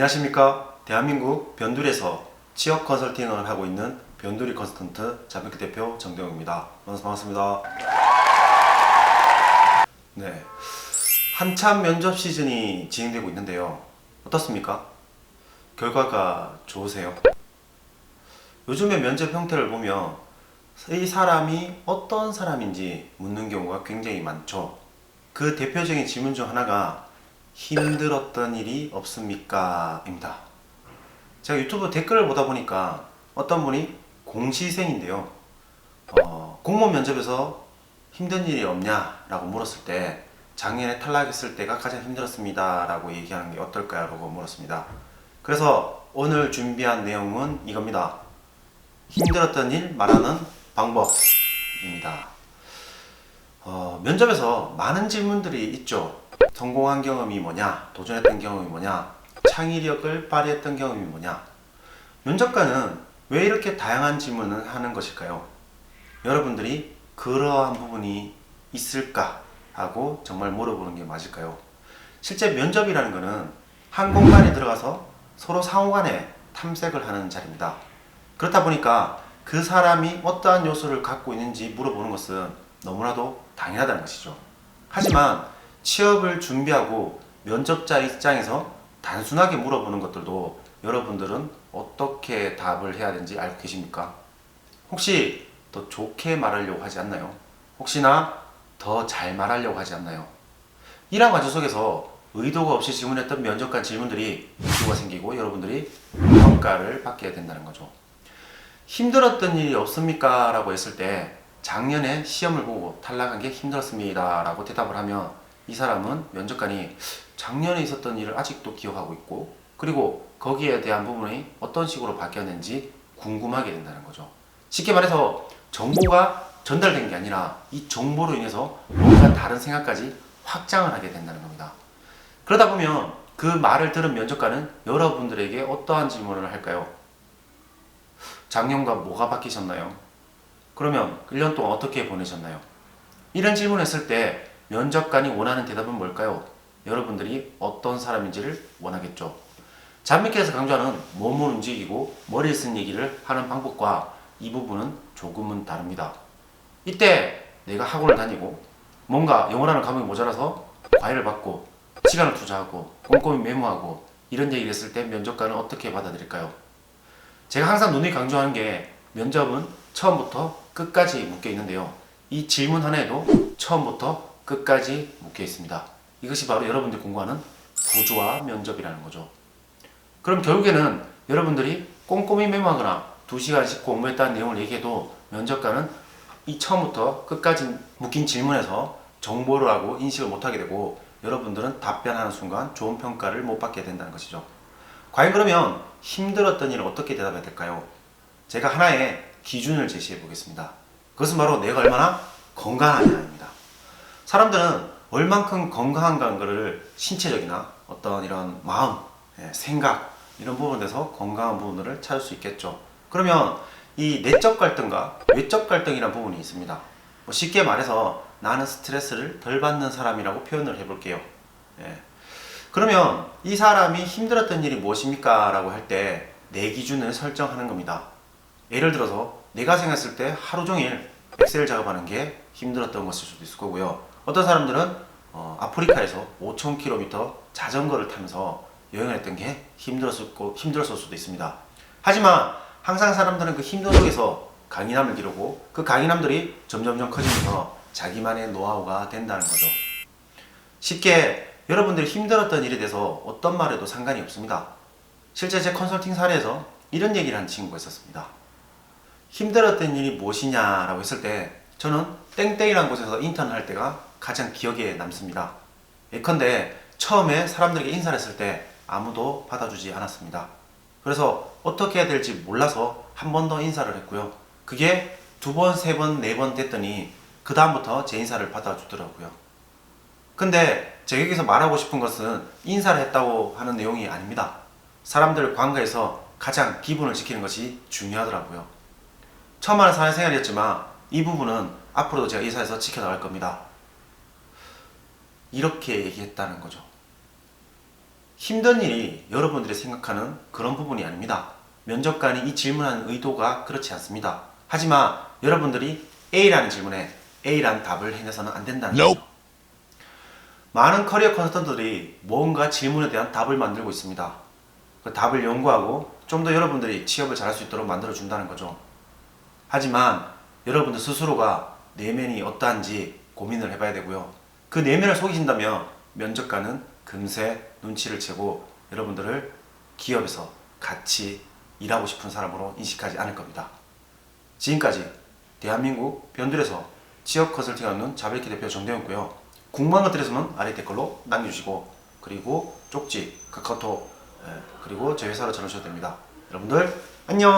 안녕하십니까. 대한민국 변두리에서 취업 컨설팅을 하고 있는 변두리 컨설턴트 자백기 대표 정대웅입니다. 반갑습니다. 네, 한참 면접 시즌이 진행되고 있는데요. 어떻습니까? 결과가 좋으세요? 요즘의 면접 형태를 보면 이 사람이 어떤 사람인지 묻는 경우가 굉장히 많죠. 그 대표적인 질문 중 하나가 힘들었던 일이 없습니까? 입니다. 제가 유튜브 댓글을 보다 보니까 어떤 분이 공시생인데요. 공무원 면접에서 힘든 일이 없냐? 라고 물었을 때 작년에 탈락했을 때가 가장 힘들었습니다. 라고 얘기하는 게 어떨까요? 라고 물었습니다. 그래서 오늘 준비한 내용은 이겁니다. 힘들었던 일 말하는 방법입니다. 면접에서 많은 질문들이 있죠. 성공한 경험이 뭐냐? 도전했던 경험이 뭐냐? 창의력을 발휘했던 경험이 뭐냐? 면접관은 왜 이렇게 다양한 질문을 하는 것일까요? 여러분들이 그러한 부분이 있을까? 하고 정말 물어보는 게 맞을까요? 실제 면접이라는 것은 한 공간에 들어가서 서로 상호간에 탐색을 하는 자리입니다. 그렇다 보니까 그 사람이 어떠한 요소를 갖고 있는지 물어보는 것은 너무나도 당연하다는 것이죠. 하지만 취업을 준비하고 면접자 입장에서 단순하게 물어보는 것들도 여러분들은 어떻게 답을 해야 되는지 알고 계십니까? 혹시 더 좋게 말하려고 하지 않나요? 혹시나 더 잘 말하려고 하지 않나요? 이러한 과정 속에서 의도가 없이 질문했던 면접관 질문들이 의도가 생기고 여러분들이 평가를 받게 된다는 거죠. 힘들었던 일이 없습니까? 라고 했을 때 작년에 시험을 보고 탈락한 게 힘들었습니다. 라고 대답을 하면 이 사람은 면접관이 작년에 있었던 일을 아직도 기억하고 있고 그리고 거기에 대한 부분이 어떤 식으로 바뀌었는지 궁금하게 된다는 거죠. 쉽게 말해서 정보가 전달된 게 아니라 이 정보로 인해서 뭔가 다른 생각까지 확장을 하게 된다는 겁니다. 그러다 보면 그 말을 들은 면접관은 여러분들에게 어떠한 질문을 할까요? 작년과 뭐가 바뀌셨나요? 그러면 1년 동안 어떻게 보내셨나요? 이런 질문을 했을 때 면접관이 원하는 대답은 뭘까요? 여러분들이 어떤 사람인지를 원하겠죠. 잡미께서 강조하는 몸을 움직이고 머리를 쓴 얘기를 하는 방법과 이 부분은 조금은 다릅니다. 이때 내가 학원을 다니고 뭔가 영어라는 과목이 모자라서 과외를 받고 시간을 투자하고 꼼꼼히 메모하고 이런 얘기를 했을 때 면접관은 어떻게 받아들일까요? 제가 항상 누누이 강조하는 게 면접은 처음부터 끝까지 묶여 있는데요. 이 질문 하나에도 처음부터 끝까지 묶여 있습니다. 이것이 바로 여러분들이 공부하는 구조화 면접이라는 거죠. 그럼 결국에는 여러분들이 꼼꼼히 메모하거나 2시간씩 공부했다는 내용을 얘기해도 면접관은 이 처음부터 끝까지 묶인 질문에서 정보를 하고 인식을 못하게 되고 여러분들은 답변하는 순간 좋은 평가를 못 받게 된다는 것이죠. 과연 그러면 힘들었던 일을 어떻게 대답해야 될까요? 제가 하나의 기준을 제시해 보겠습니다. 그것은 바로 내가 얼마나 건강하냐입니다. 사람들은 얼만큼 건강한가를 신체적이나 어떤 이런 마음, 생각 이런 부분에서 건강한 부분을 찾을 수 있겠죠. 그러면 이 내적 갈등과 외적 갈등이라는 부분이 있습니다. 쉽게 말해서 나는 스트레스를 덜 받는 사람이라고 표현을 해볼게요. 그러면 이 사람이 힘들었던 일이 무엇입니까? 라고 할 때 내 기준을 설정하는 겁니다. 예를 들어서 내가 생각했을 때 하루 종일 엑셀 작업하는 게 힘들었던 것일 수도 있을 거고요. 어떤 사람들은 아프리카에서 5,000km 자전거를 타면서 여행을 했던 게 힘들었을 수도 있습니다. 하지만 항상 사람들은 그 힘든 속에서 강인함을 기르고 그 강인함들이 점점점 커지면서 자기만의 노하우가 된다는 거죠. 쉽게 여러분들이 힘들었던 일에 대해서 어떤 말에도 상관이 없습니다. 실제 제 컨설팅 사례에서 이런 얘기를 한 친구가 있었습니다. 힘들었던 일이 무엇이냐라고 했을 때 저는 땡땡이라는 곳에서 인턴을 할 때가 가장 기억에 남습니다. 예컨대 처음에 사람들에게 인사를 했을 때 아무도 받아주지 않았습니다. 그래서 어떻게 해야 될지 몰라서 한 번 더 인사를 했고요. 그게 2번, 3번, 4번 됐더니 그 다음부터 제 인사를 받아주더라고요. 근데 제가 여기서 말하고 싶은 것은 인사를 했다고 하는 내용이 아닙니다. 사람들 관계에서 가장 기본을 지키는 것이 중요하더라고요. 처음 하는 사회생활이었지만 이 부분은 앞으로도 제가 이 사회에서 지켜나갈 겁니다. 이렇게 얘기했다는 거죠. 힘든 일이 여러분들이 생각하는 그런 부분이 아닙니다. 면접관이 이 질문하는 의도가 그렇지 않습니다. 하지만 여러분들이 A라는 질문에 A라는 답을 해내서는 안 된다는 거죠. 많은 커리어 컨설턴트들이 뭔가 질문에 대한 답을 만들고 있습니다. 그 답을 연구하고 좀 더 여러분들이 취업을 잘할 수 있도록 만들어 준다는 거죠. 하지만 여러분들 스스로가 내면이 어떠한지 고민을 해봐야 되고요. 그 내면을 속이신다면 면접관은 금세 눈치를 채고 여러분들을 기업에서 같이 일하고 싶은 사람으로 인식하지 않을 겁니다. 지금까지 대한민국 변두리에서 취업 컨설팅하는 자벨키 대표 정대현이고요. 궁금한 것들에 있으면 아래 댓글로 남겨주시고, 그리고 쪽지, 카카오톡, 그리고 제 회사로 전화주셔도 됩니다. 여러분들 안녕.